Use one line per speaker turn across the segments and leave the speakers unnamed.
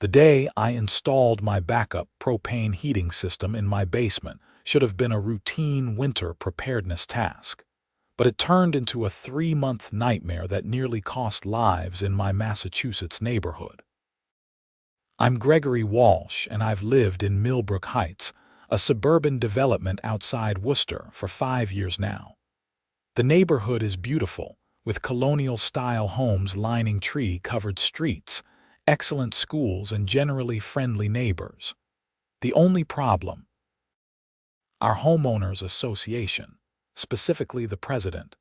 The day I installed my backup propane heating system in my basement should have been a routine winter preparedness task, but it turned into a 3-month nightmare that nearly cost lives in my Massachusetts neighborhood. I'm Gregory Walsh, and I've lived in Millbrook Heights, a suburban development outside Worcester, for 5 years now. The neighborhood is beautiful, with colonial-style homes lining tree-covered streets, excellent schools, and generally friendly neighbors. The only problem: our homeowners association, specifically the president,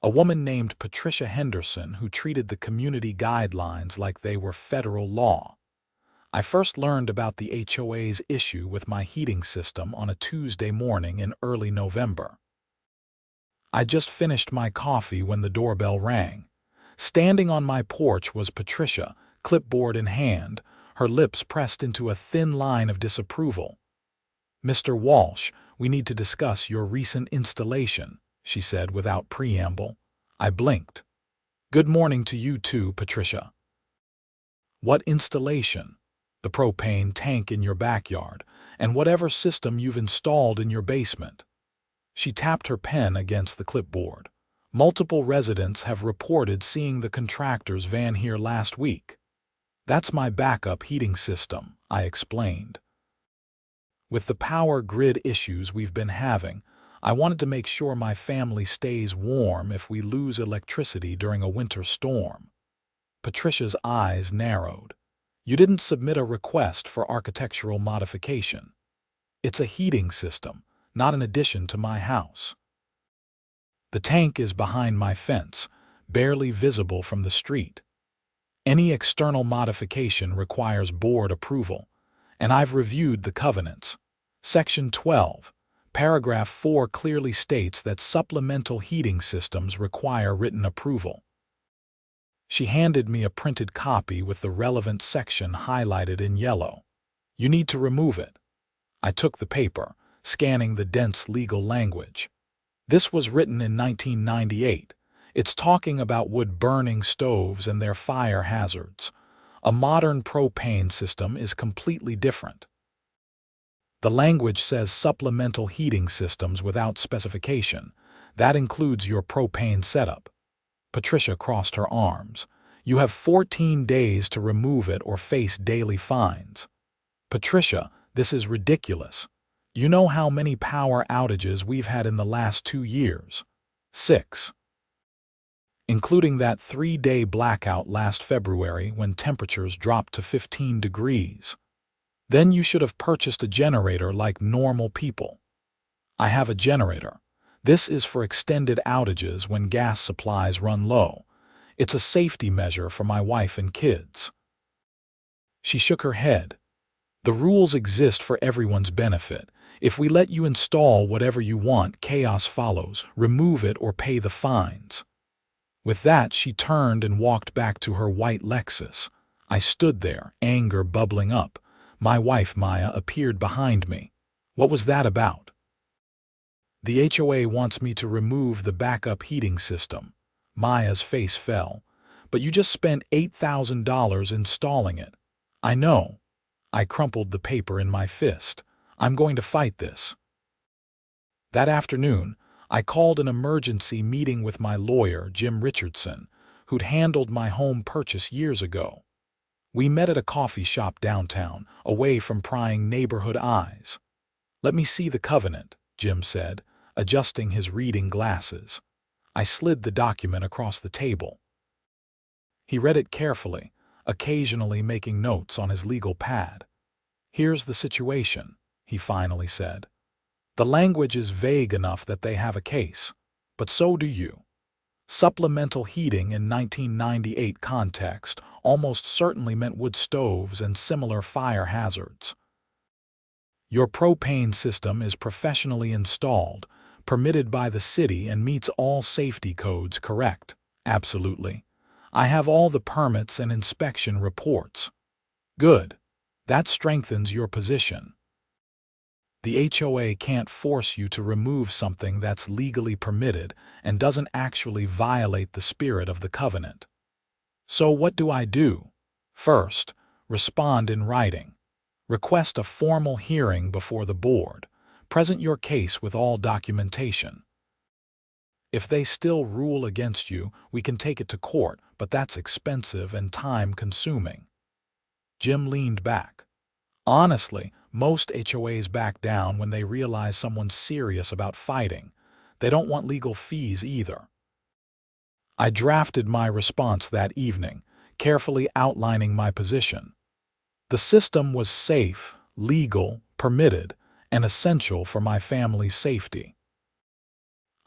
a woman named Patricia Henderson who treated the community guidelines like they were federal law. I first learned about the HOA's issue with my heating system on a Tuesday morning in early November. I just finished my coffee when the doorbell rang. Standing on my porch was Patricia, clipboard in hand, her lips pressed into a thin line of disapproval. "Mr. Walsh, we need to discuss your recent installation," she said without preamble. I blinked. "Good morning to you too, Patricia." "What installation?" "The propane tank in your backyard, and whatever system you've installed in your basement." She tapped her pen against the clipboard. "Multiple residents have reported seeing the contractor's van here last week." "That's my backup heating system," I explained. "With the power grid issues we've been having, I wanted to make sure my family stays warm if we lose electricity during a winter storm." Patricia's eyes narrowed. "You didn't submit a request for architectural modification. It's a heating system, not an addition to my house. The tank is behind my fence, barely visible from the street. Any external modification requires board approval, and I've reviewed the covenants. Section 12, paragraph 4 clearly states that supplemental heating systems require written approval." She handed me a printed copy with the relevant section highlighted in yellow. "You need to remove it." I took the paper, scanning the dense legal language. This was written in 1998. It's talking about wood-burning stoves and their fire hazards. A modern propane system is completely different. The language says supplemental heating systems without specification. That includes your propane setup. Patricia crossed her arms. "You have 14 days to remove it or face daily fines." "Patricia, this is ridiculous. You know how many power outages we've had in the last 2 years? 6. Including that 3-day blackout last February when temperatures dropped to 15 degrees. Then you should have purchased a generator like normal people." "I have a generator. This is for extended outages when gas supplies run low. It's a safety measure for my wife and kids." She shook her head. "The rules exist for everyone's benefit. If we let you install whatever you want, chaos follows. Remove it or pay the fines." With that, she turned and walked back to her white Lexus. I stood there, anger bubbling up. My wife, Maya, appeared behind me. "What was that about?" "The HOA wants me to remove the backup heating system." Maya's face fell. "But you just spent $8,000 installing it." "I know." I crumpled the paper in my fist. "I'm going to fight this." That afternoon, I called an emergency meeting with my lawyer, Jim Richardson, who'd handled my home purchase years ago. We met at a coffee shop downtown, away from prying neighborhood eyes. "Let me see the covenant," Jim said, adjusting his reading glasses. I slid the document across the table. He read it carefully, occasionally making notes on his legal pad. "Here's the situation," he finally said. "The language is vague enough that they have a case, but so do you. Supplemental heating in 1998 context almost certainly meant wood stoves and similar fire hazards. Your propane system is professionally installed, permitted by the city, and meets all safety codes, correct?" "Absolutely. I have all the permits and inspection reports." "Good. That strengthens your position. The HOA can't force you to remove something that's legally permitted and doesn't actually violate the spirit of the covenant." "So what do I do?" "First, Respond in writing. Request a formal hearing before the board. Present your case with all documentation. If they still rule against you, we can take it to court, but that's expensive and time-consuming. Jim leaned back. Honestly, most HOAs back down when they realize someone's serious about fighting. They don't want legal fees either. I drafted my response that evening, carefully outlining my position. The system was safe, legal, permitted, and essential for my family's safety.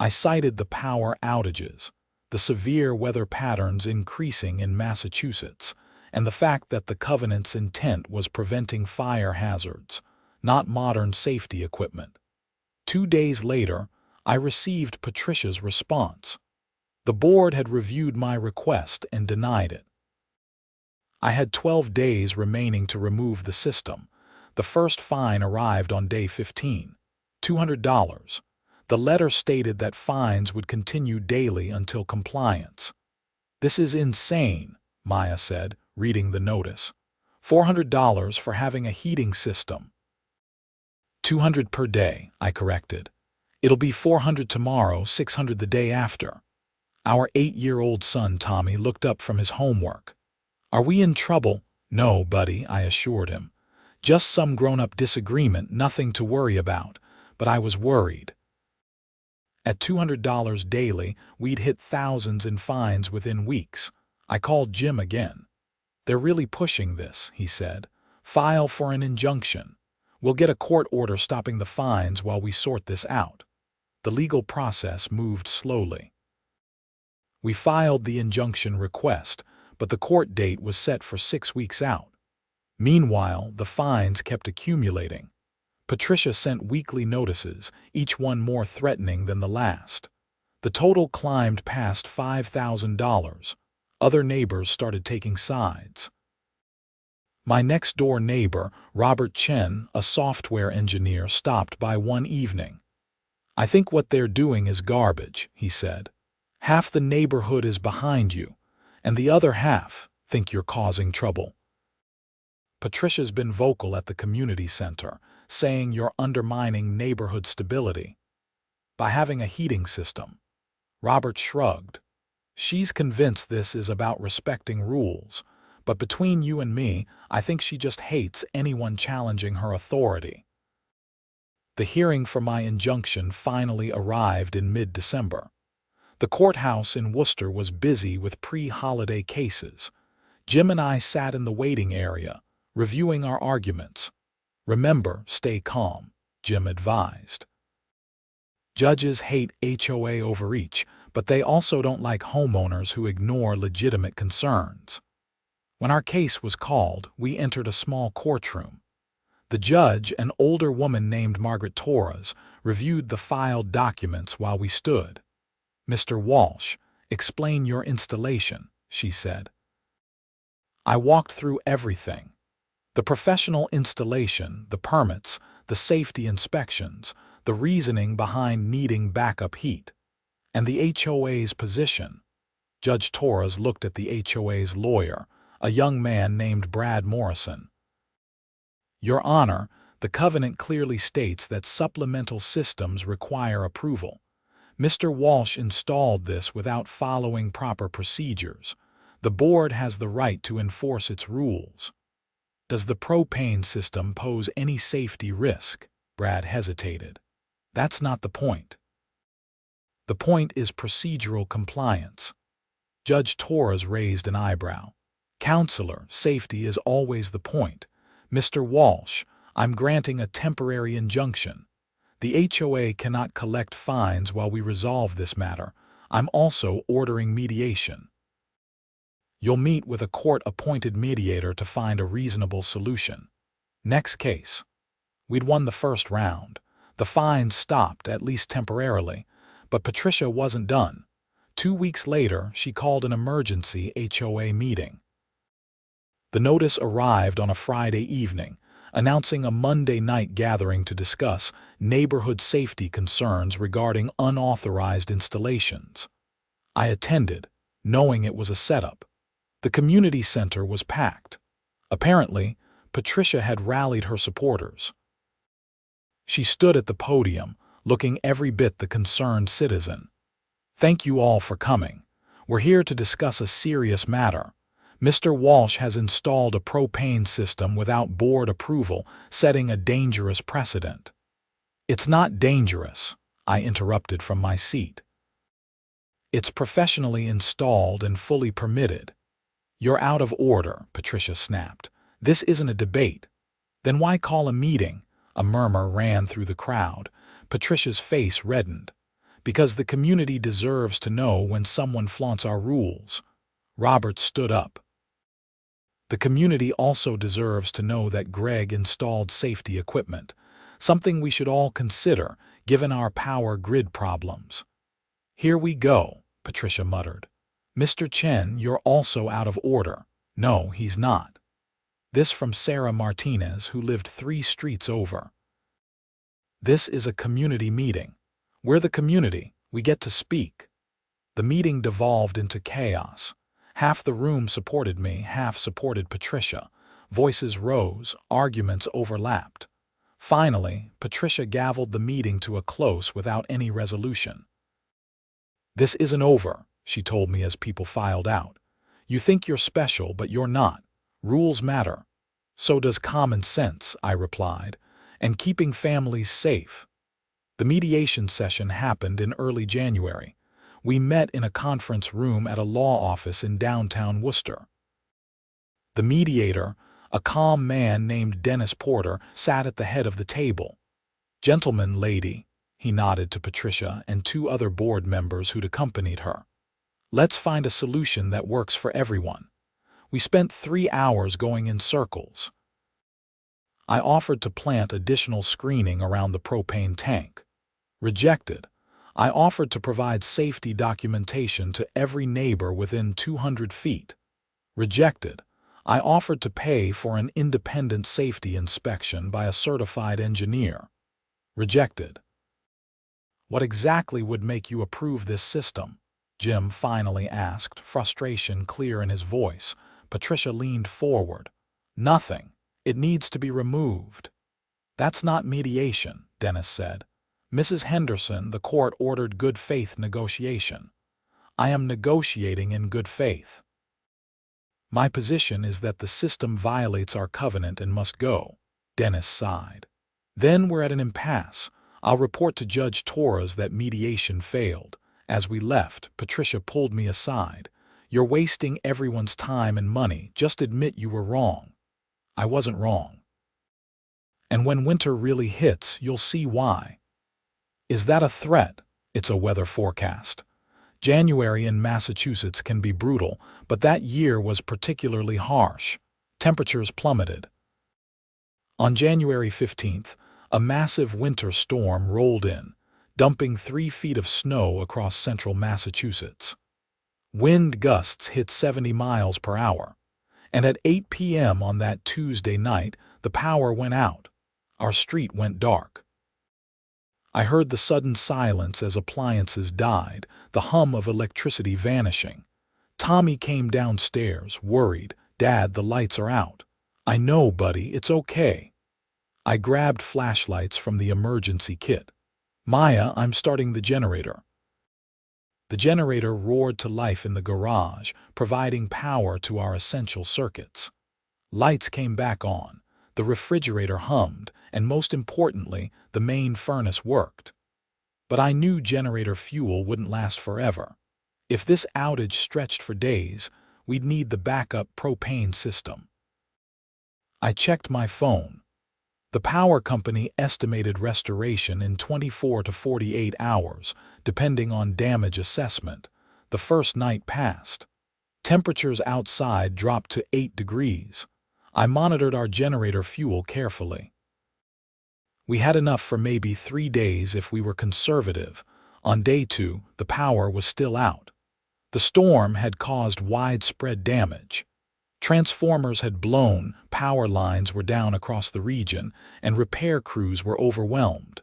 I cited the power outages, the severe weather patterns increasing in Massachusetts, and the fact that the covenant's intent was preventing fire hazards, not modern safety equipment. 2 days later, I received Patricia's response. The board had reviewed my request and denied it. I had 12 days remaining to remove the system. The first fine arrived on day 15, $200. The letter stated that fines would continue daily until compliance. "This is insane," Maya said, reading the notice. $400 for having a heating system. $200 per day, I corrected. "It'll be $400 tomorrow, $600 the day after." Our 8-year-old son Tommy looked up from his homework. "Are we in trouble?" "No, buddy," I assured him. "Just some grown-up disagreement, nothing to worry about." But I was worried. At $200 daily, we'd hit thousands in fines within weeks. I called Jim again. "They're really pushing this," he said. "File for an injunction. We'll get a court order stopping the fines while we sort this out." The legal process moved slowly. We filed the injunction request, but the court date was set for 6 weeks out. Meanwhile, the fines kept accumulating. Patricia sent weekly notices, each one more threatening than the last. The total climbed past $5,000. Other neighbors started taking sides. My next-door neighbor, Robert Chen, a software engineer, stopped by one evening. "I think what they're doing is garbage," he said. "Half the neighborhood is behind you, and the other half think you're causing trouble." Patricia's been vocal at the community center, saying you're undermining neighborhood stability by having a heating system. Robert shrugged. "She's convinced this is about respecting rules, but between you and me, I think she just hates anyone challenging her authority." The hearing for my injunction finally arrived in mid-December. The courthouse in Worcester was busy with pre-holiday cases. Jim and I sat in the waiting area, reviewing our arguments. "Remember, stay calm," Jim advised. Judges hate HOA overreach, but they also don't like homeowners who ignore legitimate concerns. When our case was called, we entered a small courtroom. The judge, an older woman named Margaret Torres, reviewed the filed documents while we stood. "Mr. Walsh, explain your installation," she said. I walked through everything. The professional installation, the permits, the safety inspections, the reasoning behind needing backup heat, and the HOA's position. Judge Torres looked at the HOA's lawyer, a young man named Brad Morrison. "Your Honor, the covenant clearly states that supplemental systems require approval. Mr. Walsh installed this without following proper procedures. The board has the right to enforce its rules." "Does the propane system pose any safety risk?" Brad hesitated. "That's not the point. The point is procedural compliance." Judge Torres raised an eyebrow. "Counselor, safety is always the point. Mr. Walsh, I'm granting a temporary injunction. The HOA cannot collect fines while we resolve this matter. I'm also ordering mediation. You'll meet with a court-appointed mediator to find a reasonable solution." Next case. We'd won the first round. The fines stopped, at least temporarily, but Patricia wasn't done. 2 weeks later, she called an emergency HOA meeting. The notice arrived on a Friday evening, announcing a Monday night gathering to discuss neighborhood safety concerns regarding unauthorized installations. I attended, knowing it was a setup. The community center was packed. Apparently, Patricia had rallied her supporters. She stood at the podium, looking every bit the concerned citizen. "Thank you all for coming. We're here to discuss a serious matter. Mr. Walsh has installed a propane system without board approval, setting a dangerous precedent." "It's not dangerous," I interrupted from my seat. "It's professionally installed and fully permitted." "You're out of order," Patricia snapped. "This isn't a debate." "Then why call a meeting?" A murmur ran through the crowd. Patricia's face reddened. "Because the community deserves to know when someone flaunts our rules." Robert stood up. "The community also deserves to know that Greg installed safety equipment, something we should all consider, given our power grid problems." "Here we go," Patricia muttered. "Mr. Chen, you're also out of order." "No, he's not." This from Sarah Martinez, who lived 3 streets over. "This is a community meeting. We're the community. We get to speak." The meeting devolved into chaos. Half the room supported me, half supported Patricia. Voices rose, arguments overlapped. Finally, Patricia gavelled the meeting to a close without any resolution. "This isn't over," she told me as people filed out. "You think you're special, but you're not. Rules matter." "So does common sense," I replied, "and keeping families safe." The mediation session happened in early January. We met in a conference room at a law office in downtown Worcester. The mediator, a calm man named Dennis Porter, sat at the head of the table. "Gentlemen, lady," he nodded to Patricia and 2 other board members who'd accompanied her. "Let's find a solution that works for everyone." We spent 3 hours going in circles. I offered to plant additional screening around the propane tank. Rejected. I offered to provide safety documentation to every neighbor within 200 feet. Rejected. I offered to pay for an independent safety inspection by a certified engineer. Rejected. "What exactly would make you approve this system?" Jim finally asked, frustration clear in his voice. Patricia leaned forward. "Nothing. It needs to be removed." "That's not mediation," Dennis said. "Mrs. Henderson, the court ordered good faith negotiation." "I am negotiating in good faith." "My position is that the system violates our covenant and must go." Dennis sighed. "Then we're at an impasse. I'll report to Judge Torres that mediation failed." As we left, Patricia pulled me aside. "You're wasting everyone's time and money. Just admit you were wrong." "I wasn't wrong." "And when winter really hits, you'll see why." "Is that a threat?" "It's a weather forecast. January in Massachusetts can be brutal, but that year was particularly harsh. Temperatures plummeted. On January 15th, a massive winter storm rolled in, dumping 3 feet of snow across central Massachusetts. Wind gusts hit 70 miles per hour, and at 8 p.m. on that Tuesday night, the power went out. Our street went dark. I heard the sudden silence as appliances died, the hum of electricity vanishing. Tommy came downstairs, worried. "Dad, the lights are out." "I know, buddy, it's okay." I grabbed flashlights from the emergency kit. "Maya, I'm starting the generator." The generator roared to life in the garage, providing power to our essential circuits. Lights came back on. The refrigerator hummed, and most importantly, the main furnace worked. But I knew generator fuel wouldn't last forever. If this outage stretched for days, we'd need the backup propane system. I checked my phone. The power company estimated restoration in 24 to 48 hours, depending on damage assessment. The first night passed. Temperatures outside dropped to 8 degrees. I monitored our generator fuel carefully. We had enough for maybe 3 days if we were conservative. On day 2, the power was still out. The storm had caused widespread damage. Transformers had blown, power lines were down across the region, and repair crews were overwhelmed.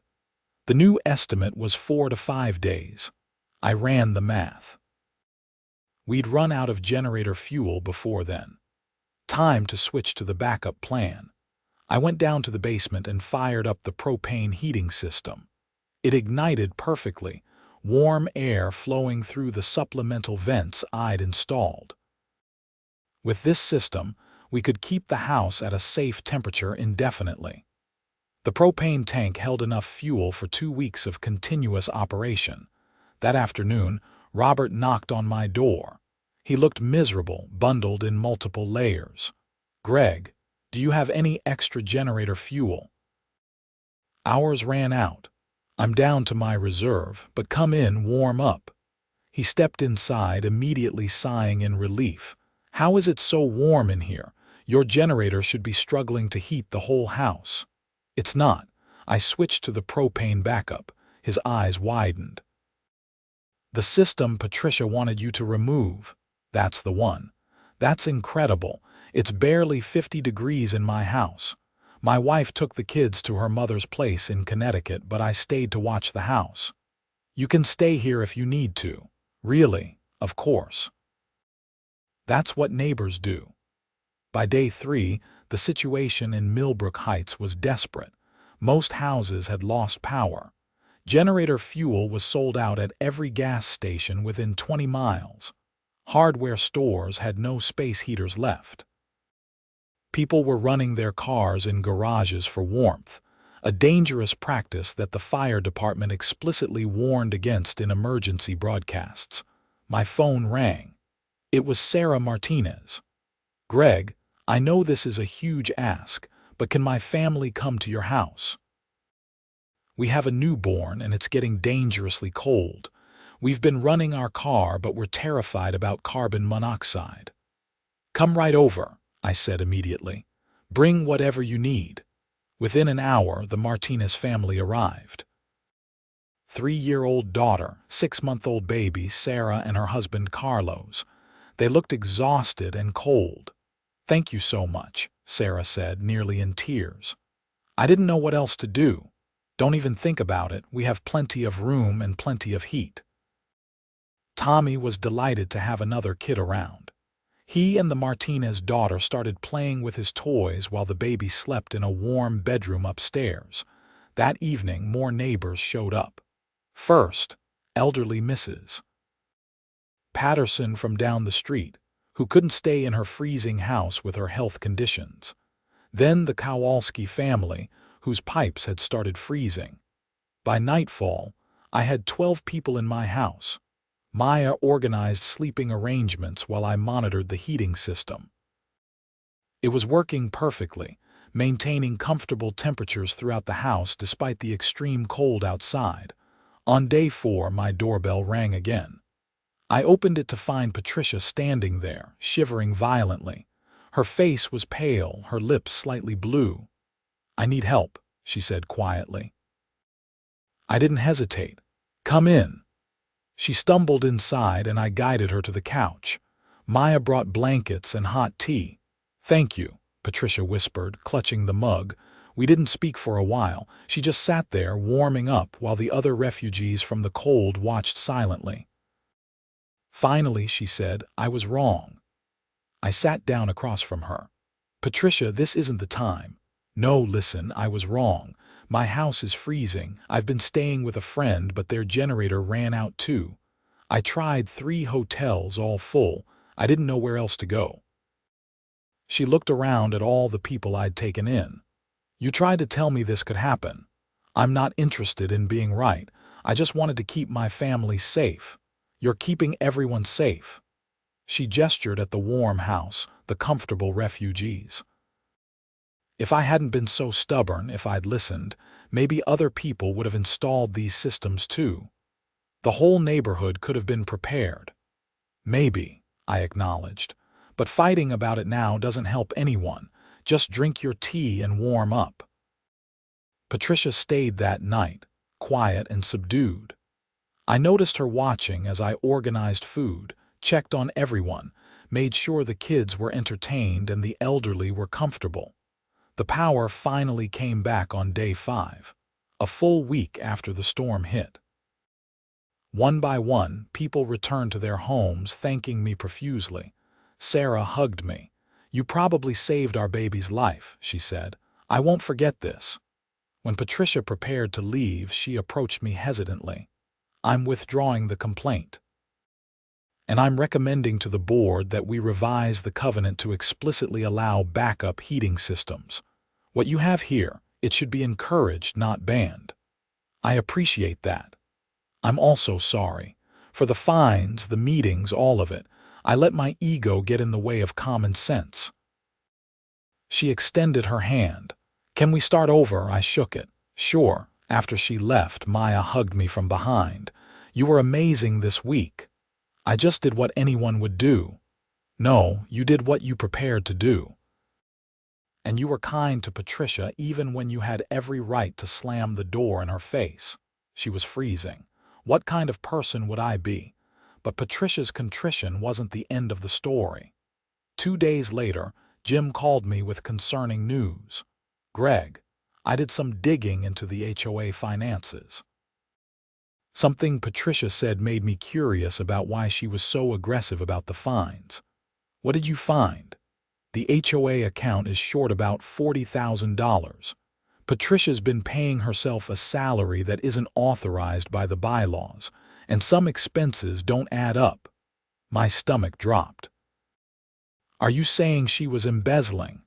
The new estimate was 4 to 5 days. I ran the math. We'd run out of generator fuel before then. Time to switch to the backup plan. I went down to the basement and fired up the propane heating system. It ignited perfectly, warm air flowing through the supplemental vents I'd installed. With this system, we could keep the house at a safe temperature indefinitely. The propane tank held enough fuel for 2 weeks of continuous operation. That afternoon, Robert knocked on my door. He looked miserable, bundled in multiple layers. "Greg, do you have any extra generator fuel?" "Ours ran out. I'm down to my reserve, but come in, warm up." He stepped inside, immediately sighing in relief. "How is it so warm in here? Your generator should be struggling to heat the whole house." "It's not." I switched to the propane backup. His eyes widened. "The system Patricia wanted you to remove. That's the one. That's incredible. It's barely 50 degrees in my house. My wife took the kids to her mother's place in Connecticut, but I stayed to watch the house. You can stay here if you need to." "Really?" "Of course. That's what neighbors do." By day 3, the situation in Millbrook Heights was desperate. Most houses had lost power. Generator fuel was sold out at every gas station within 20 miles. Hardware stores had no space heaters left. People were running their cars in garages for warmth, a dangerous practice that the fire department explicitly warned against in emergency broadcasts. My phone rang. It was Sarah Martinez. "Greg, I know this is a huge ask, but can my family come to your house? We have a newborn and it's getting dangerously cold. We've been running our car, but we're terrified about carbon monoxide." "Come right over," I said immediately. "Bring whatever you need." Within an hour, the Martinez family arrived. 3-year-old daughter, 6-month-old baby Sarah, and her husband Carlos. They looked exhausted and cold. "Thank you so much," Sarah said, nearly in tears. "I didn't know what else to do." "Don't even think about it. We have plenty of room and plenty of heat." Tommy was delighted to have another kid around. He and the Martinez daughter started playing with his toys while the baby slept in a warm bedroom upstairs. That evening, more neighbors showed up. First, elderly Mrs. Patterson from down the street, who couldn't stay in her freezing house with her health conditions. Then the Kowalski family, whose pipes had started freezing. By nightfall, I had 12 people in my house. Maya organized sleeping arrangements while I monitored the heating system. It was working perfectly, maintaining comfortable temperatures throughout the house despite the extreme cold outside. On day 4, my doorbell rang again. I opened it to find Patricia standing there, shivering violently. Her face was pale, her lips slightly blue. "I need help," she said quietly. I didn't hesitate. "Come in." She stumbled inside and I guided her to the couch. Maya brought blankets and hot tea. "Thank you," Patricia whispered, clutching the mug. We didn't speak for a while. She just sat there, warming up, while the other refugees from the cold watched silently. Finally, she said, "I was wrong." I sat down across from her. "Patricia, this isn't the time." "No, listen, I was wrong. My house is freezing. I've been staying with a friend, but their generator ran out too. I tried 3 hotels, all full. I didn't know where else to go." She looked around at all the people I'd taken in. "You tried to tell me this could happen. I'm not interested in being right. I just wanted to keep my family safe. You're keeping everyone safe." She gestured at the warm house, the comfortable refugees. If I hadn't been so stubborn, if I'd listened, maybe other people would have installed these systems too. The whole neighborhood could have been prepared. "Maybe," I acknowledged. "But fighting about it now doesn't help anyone. Just drink your tea and warm up." Patricia stayed that night, quiet and subdued. I noticed her watching as I organized food, checked on everyone, made sure the kids were entertained and the elderly were comfortable. The power finally came back on day 5, a full week after the storm hit. One by one, people returned to their homes, thanking me profusely. Sarah hugged me. "You probably saved our baby's life," she said. "I won't forget this." When Patricia prepared to leave, she approached me hesitantly. "I'm withdrawing the complaint, and I'm recommending to the board that we revise the covenant to explicitly allow backup heating systems. What you have here, it should be encouraged, not banned." "I appreciate that. I'm also sorry. For the fines, the meetings, all of it, I let my ego get in the way of common sense." She extended her hand. "Can we start over?" I shook it. "Sure." After she left, Maya hugged me from behind. "You were amazing this week." "I just did what anyone would do." "No, you did what you prepared to do. And you were kind to Patricia even when you had every right to slam the door in her face." She was freezing. What kind of person would I be? But Patricia's contrition wasn't the end of the story. 2 days later, Jim called me with concerning news. "Greg, I did some digging into the HOA finances. Something Patricia said made me curious about why she was so aggressive about the fines." "What did you find?" "The HOA account is short about $40,000. Patricia's been paying herself a salary that isn't authorized by the bylaws, and some expenses don't add up." My stomach dropped. "Are you saying she was embezzling?"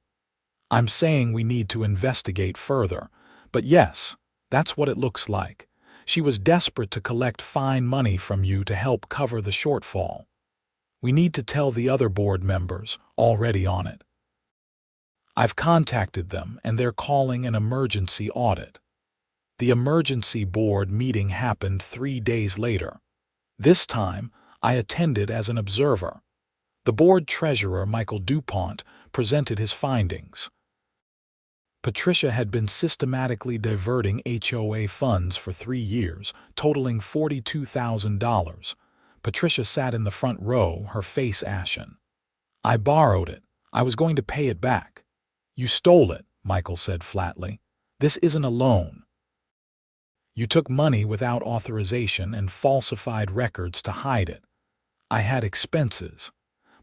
"I'm saying we need to investigate further. But yes, that's what it looks like. She was desperate to collect fine money from you to help cover the shortfall. We need to tell the other board members, already on it. I've contacted them, and they're calling an emergency audit." The emergency board meeting happened 3 days later. This time, I attended as an observer. The board treasurer, Michael DuPont, presented his findings. Patricia had been systematically diverting HOA funds for 3 years, totaling $42,000. Patricia sat in the front row, her face ashen. "I borrowed it. I was going to pay it back." "You stole it," Michael said flatly. "This isn't a loan. You took money without authorization and falsified records to hide it." "I had expenses.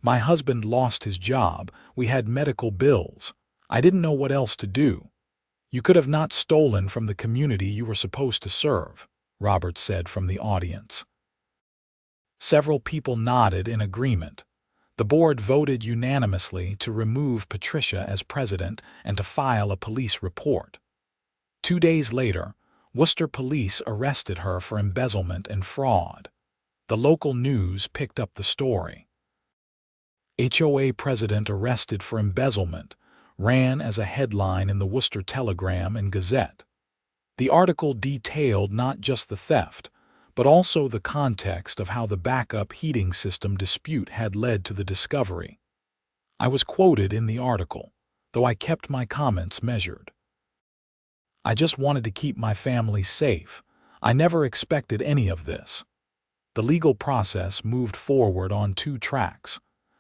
My husband lost his job. We had medical bills. I didn't know what else to do." "You could have not stolen from the community you were supposed to serve," Robert said from the audience. Several people nodded in agreement. The board voted unanimously to remove Patricia as president and to file a police report. 2 days later, Worcester police arrested her for embezzlement and fraud. The local news picked up the story. "HOA president arrested for embezzlement," ran as a headline in the Worcester Telegram and Gazette. The article detailed not just the theft, but also the context of how the backup heating system dispute had led to the discovery. I was quoted in the article, though I kept my comments measured. "I just wanted to keep my family safe. I never expected any of this." The legal process moved forward on 2 tracks.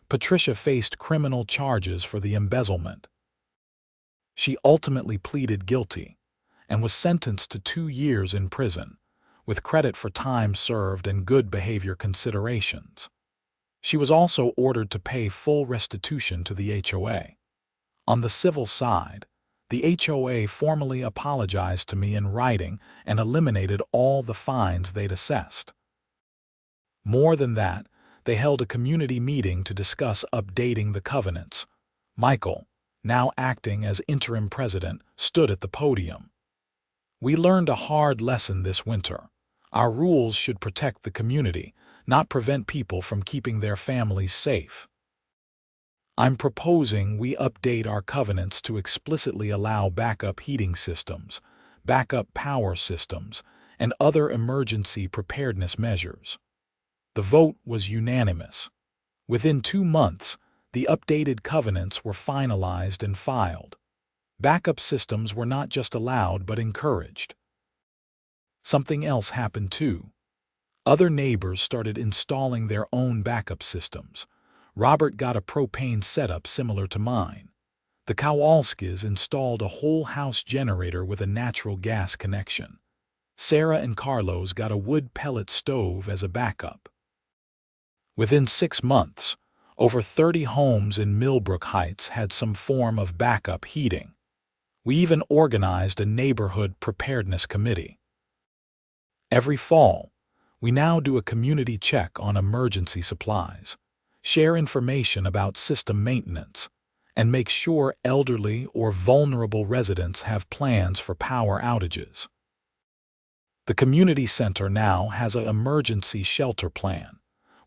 Patricia faced criminal charges for the embezzlement. She ultimately pleaded guilty and was sentenced to 2 years in prison, with credit for time served and good behavior considerations. She was also ordered to pay full restitution to the HOA. On the civil side, the HOA formally apologized to me in writing and eliminated all the fines they'd assessed. More than that, they held a community meeting to discuss updating the covenants. Michael, now acting as interim president, stood at the podium. "We learned a hard lesson this winter. Our rules should protect the community, not prevent people from keeping their families safe. I'm proposing we update our covenants to explicitly allow backup heating systems, backup power systems, and other emergency preparedness measures." The vote was unanimous. Within 2 months, the updated covenants were finalized and filed. Backup systems were not just allowed but encouraged. Something else happened too. Other neighbors started installing their own backup systems. Robert got a propane setup similar to mine. The Kowalskis installed a whole house generator with a natural gas connection. Sarah and Carlos got a wood pellet stove as a backup. Within 6 months, Over 30 homes in Millbrook Heights had some form of backup heating. We even organized a neighborhood preparedness committee. Every fall, we now do a community check on emergency supplies, share information about system maintenance, and make sure elderly or vulnerable residents have plans for power outages. The community center now has an emergency shelter plan,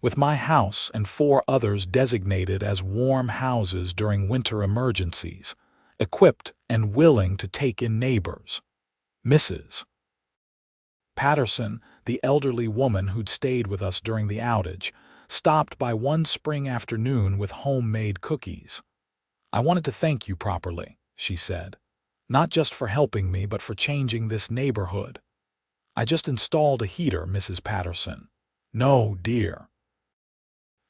with my house and 4 others designated as warm houses during winter emergencies, equipped and willing to take in neighbors. Mrs. Patterson, the elderly woman who'd stayed with us during the outage, stopped by one spring afternoon with homemade cookies. "I wanted to thank you properly," she said. "Not just for helping me, but for changing this neighborhood. I just installed a heater, Mrs. Patterson." "No, dear.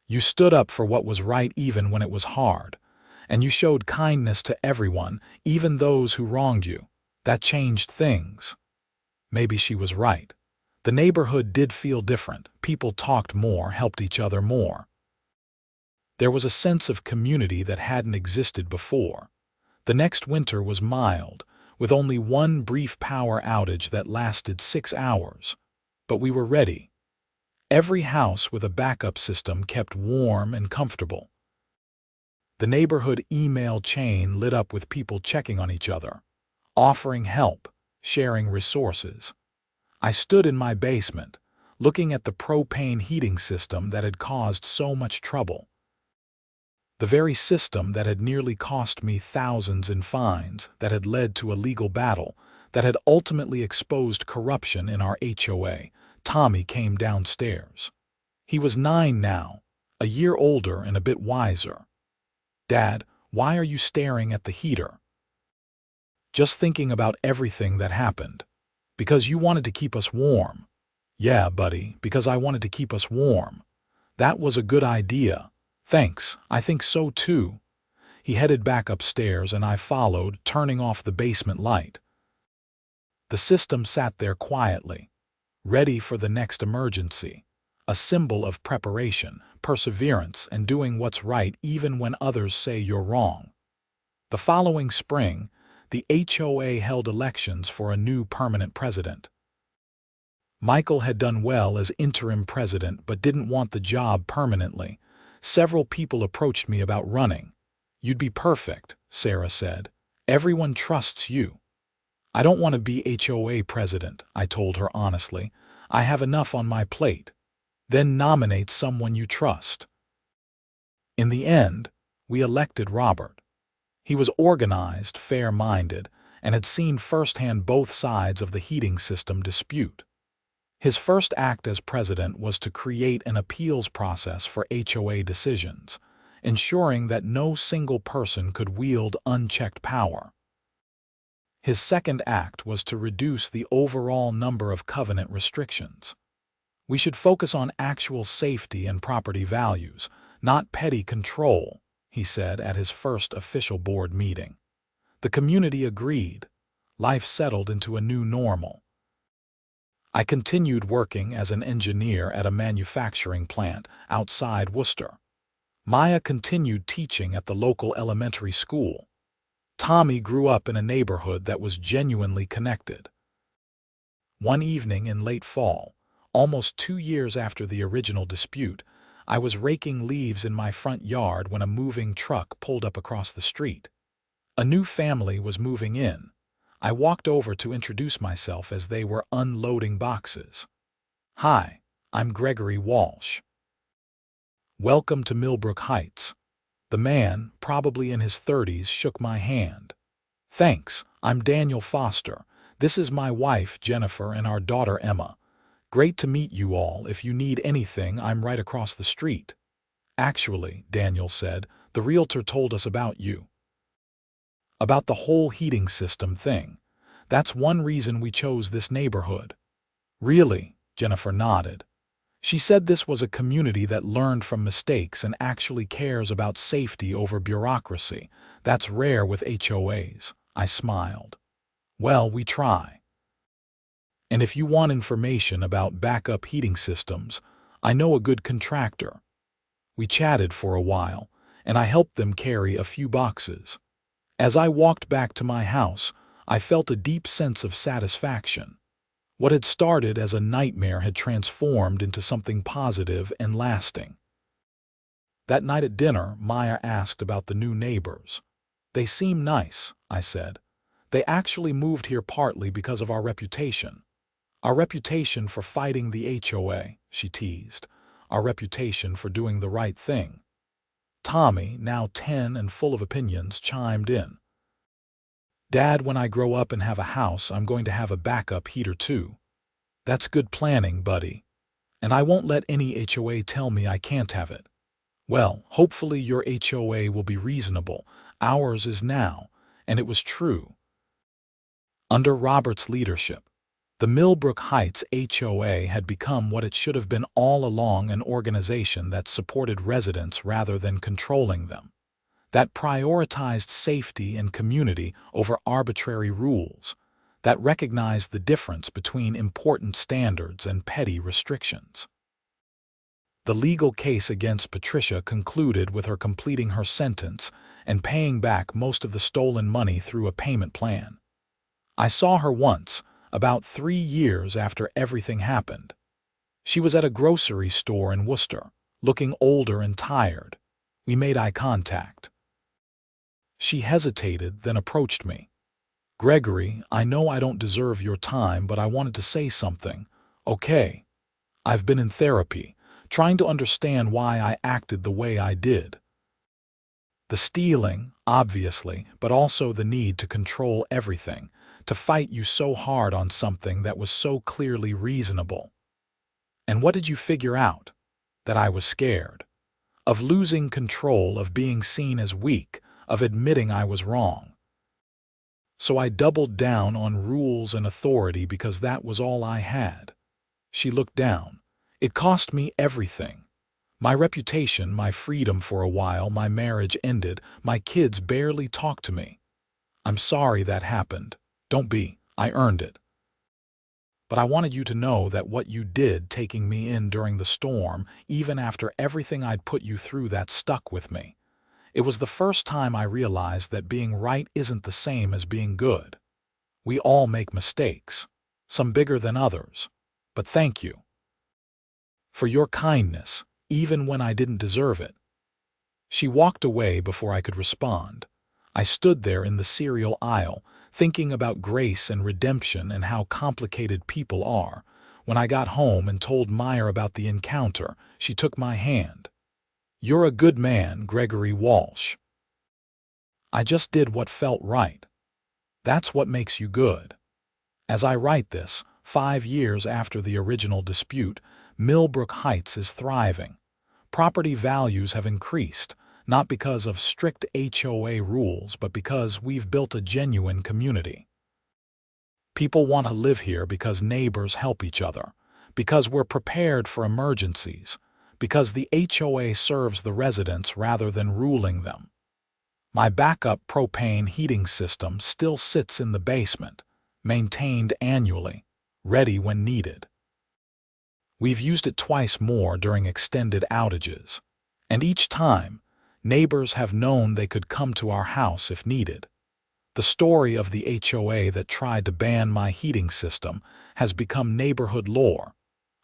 You stood up for what was right even when it was hard, and you showed kindness to everyone, even those who wronged you. That changed things." Maybe she was right. The neighborhood did feel different. People talked more, helped each other more. There was a sense of community that hadn't existed before. The next winter was mild, with only one brief power outage that lasted 6 hours. But we were ready. Every house with a backup system kept warm and comfortable. The neighborhood email chain lit up with people checking on each other, offering help, sharing resources. I stood in my basement, looking at the propane heating system that had caused so much trouble. The very system that had nearly cost me thousands in fines, that had led to a legal battle, that had ultimately exposed corruption in our HOA. Tommy came downstairs. He was 9 now, a year older and a bit wiser. "Dad, why are you staring at the heater?" "Just thinking about everything that happened. Because you wanted to keep us warm." "Yeah, buddy, because I wanted to keep us warm. That was a good idea. Thanks, I think so too." He headed back upstairs and I followed, turning off the basement light. The system sat there quietly, ready for the next emergency, a symbol of preparation, perseverance, and doing what's right even when others say you're wrong. The following spring, the HOA held elections for a new permanent president. Michael had done well as interim president but didn't want the job permanently. Several people approached me about running. "You'd be perfect," Sarah said. "Everyone trusts you." "I don't want to be HOA president," I told her honestly. "I have enough on my plate." "Then nominate someone you trust." In the end, we elected Robert. He was organized, fair-minded, and had seen firsthand both sides of the heating system dispute. His first act as president was to create an appeals process for HOA decisions, ensuring that no single person could wield unchecked power. His second act was to reduce the overall number of covenant restrictions. "We should focus on actual safety and property values, not petty control," he said at his first official board meeting. The community agreed. Life settled into a new normal. I continued working as an engineer at a manufacturing plant outside Worcester. Maya continued teaching at the local elementary school. Tommy grew up in a neighborhood that was genuinely connected. One evening in late fall, almost 2 years after the original dispute, I was raking leaves in my front yard when a moving truck pulled up across the street. A new family was moving in. I walked over to introduce myself as they were unloading boxes. "Hi, I'm Gregory Walsh. Welcome to Millbrook Heights." The man, probably in his 30s, shook my hand. "Thanks, I'm Daniel Foster. This is my wife, Jennifer, and our daughter, Emma. Great to meet you all. If you need anything, I'm right across the street." "Actually," Daniel said, "the realtor told us about you. About the whole heating system thing. That's one reason we chose this neighborhood." "Really?" Jennifer nodded. She said this was a community that learned from mistakes and actually cares about safety over bureaucracy. That's rare with HOAs. I smiled. "Well, we try. And if you want information about backup heating systems, I know a good contractor." We chatted for a while, and I helped them carry a few boxes. As I walked back to my house, I felt a deep sense of satisfaction. What had started as a nightmare had transformed into something positive and lasting. That night at dinner, Maya asked about the new neighbors. "They seem nice," I said. "They actually moved here partly because of our reputation." "Our reputation for fighting the HOA," she teased. "Our reputation for doing the right thing." Tommy, now 10 and full of opinions, chimed in. "Dad, when I grow up and have a house, I'm going to have a backup heater too." "That's good planning, buddy. And I won't let any HOA tell me I can't have it." "Well, hopefully your HOA will be reasonable. Ours is now," and it was true. Under Robert's leadership, the Millbrook Heights HOA had become what it should have been all along: an organization that supported residents rather than controlling them, that prioritized safety and community over arbitrary rules, that recognized the difference between important standards and petty restrictions. The legal case against Patricia concluded with her completing her sentence and paying back most of the stolen money through a payment plan. I saw her once, about 3 years after everything happened. She was at a grocery store in Worcester, looking older and tired. We made eye contact. She hesitated, then approached me. "Gregory, I know I don't deserve your time, but I wanted to say something, okay? I've been in therapy, trying to understand why I acted the way I did. The stealing, obviously, but also the need to control everything, to fight you so hard on something that was so clearly reasonable. And what did you figure out? That I was scared. Of losing control, of being seen as weak, of admitting I was wrong. So I doubled down on rules and authority because that was all I had." She looked down. "It cost me everything. My reputation, my freedom for a while, my marriage ended, my kids barely talk to me. I'm sorry that happened. Don't be. I earned it. But I wanted you to know that what you did, taking me in during the storm, even after everything I'd put you through, that stuck with me. It was the first time I realized that being right isn't the same as being good. We all make mistakes, some bigger than others. But thank you for your kindness, even when I didn't deserve it." She walked away before I could respond. I stood there in the cereal aisle, thinking about grace and redemption and how complicated people are. When I got home and told Maya about the encounter, she took my hand. "You're a good man, Gregory Walsh. I just did what felt right. That's what makes you good." As I write this, 5 years after the original dispute, Millbrook Heights is thriving. Property values have increased, not because of strict HOA rules, but because we've built a genuine community. People want to live here because neighbors help each other, because we're prepared for emergencies, because the HOA serves the residents rather than ruling them. My backup propane heating system still sits in the basement, maintained annually, ready when needed. We've used it twice more during extended outages, and each time, neighbors have known they could come to our house if needed. The story of the HOA that tried to ban my heating system has become neighborhood lore,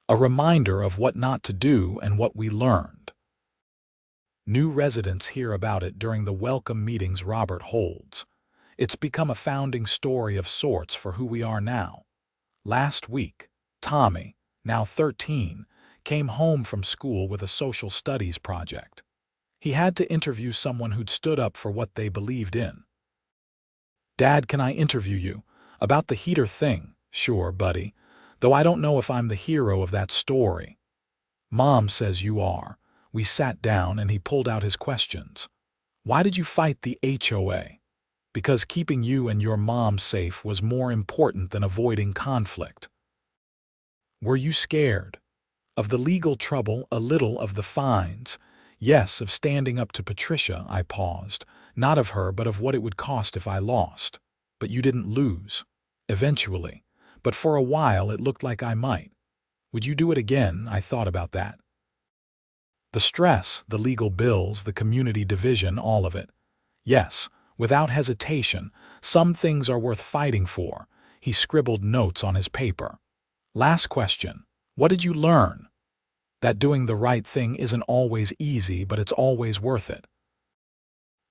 a reminder of what not to do and what we learned. New residents hear about it during the welcome meetings Robert holds. It's become a founding story of sorts for who we are now. Last week, Tommy, now 13, came home from school with a social studies project. He had to interview someone who'd stood up for what they believed in. "Dad, can I interview you? About the heater thing?" "Sure, buddy. Though I don't know if I'm the hero of that story." "Mom says you are." We sat down and he pulled out his questions. "Why did you fight the HOA?" "Because keeping you and your mom safe was more important than avoiding conflict." "Were you scared?" "Of the legal trouble, a little; of the fines. Yes, of standing up to Patricia." I paused. "Not of her, but of what it would cost if I lost." "But you didn't lose." "Eventually. But for a while it looked like I might." "Would you do it again?" I thought about that. The stress, the legal bills, the community division, all of it. Yes, without hesitation, some things are worth fighting for. He scribbled notes on his paper. Last question. What did you learn? That doing the right thing isn't always easy, but it's always worth it.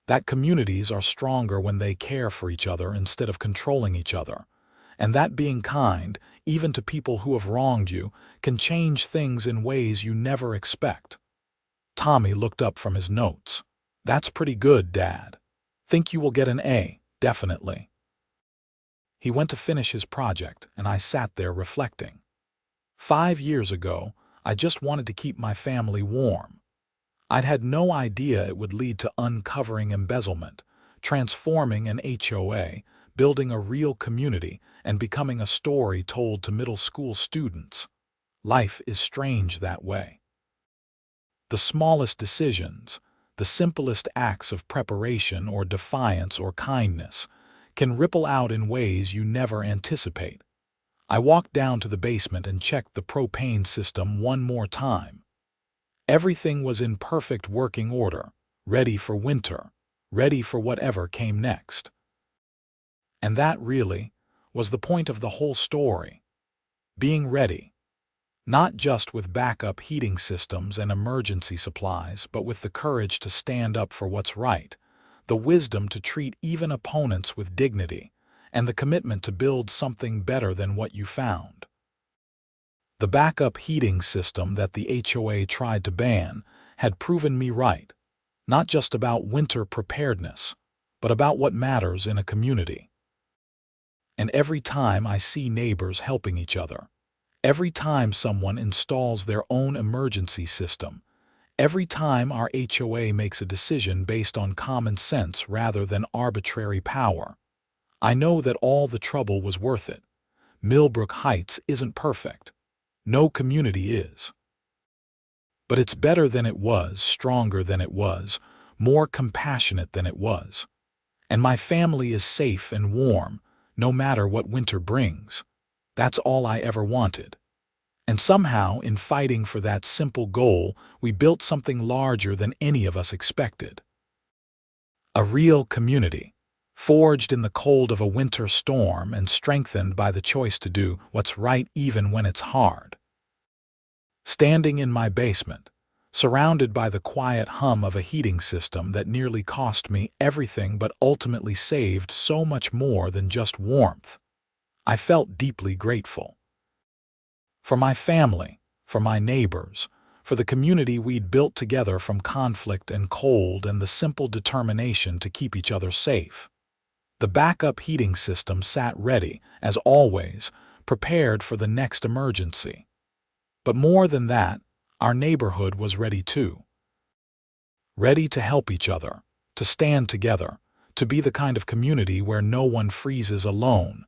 That communities are stronger when they care for each other instead of controlling each other. And that being kind, even to people who have wronged you, can change things in ways you never expect. Tommy looked up from his notes. That's pretty good, Dad. Think you will get an A, definitely. He went to finish his project, and I sat there reflecting. 5 years ago, I just wanted to keep my family warm. I'd had no idea it would lead to uncovering embezzlement, transforming an HOA, building a real community, and becoming a story told to middle school students. Life is strange that way. The smallest decisions, the simplest acts of preparation or defiance or kindness, can ripple out in ways you never anticipate. I walked down to the basement and checked the propane system one more time. Everything was in perfect working order, ready for winter, ready for whatever came next. And that really was the point of the whole story. Being ready. Not just with backup heating systems and emergency supplies, but with the courage to stand up for what's right, the wisdom to treat even opponents with dignity, and the commitment to build something better than what you found. The backup heating system that the HOA tried to ban had proven me right, not just about winter preparedness, but about what matters in a community. And every time I see neighbors helping each other, every time someone installs their own emergency system, every time our HOA makes a decision based on common sense rather than arbitrary power, I know that all the trouble was worth it. Millbrook Heights isn't perfect. No community is. But it's better than it was, stronger than it was, more compassionate than it was. And my family is safe and warm, no matter what winter brings. That's all I ever wanted. And somehow, in fighting for that simple goal, we built something larger than any of us expected. A real community, forged in the cold of a winter storm and strengthened by the choice to do what's right even when it's hard. Standing in my basement, surrounded by the quiet hum of a heating system that nearly cost me everything but ultimately saved so much more than just warmth, I felt deeply grateful. For my family, for my neighbors, for the community we'd built together from conflict and cold and the simple determination to keep each other safe. The backup heating system sat ready, as always, prepared for the next emergency. But more than that, our neighborhood was ready too. Ready to help each other, to stand together, to be the kind of community where no one freezes alone.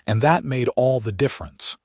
And that made all the difference.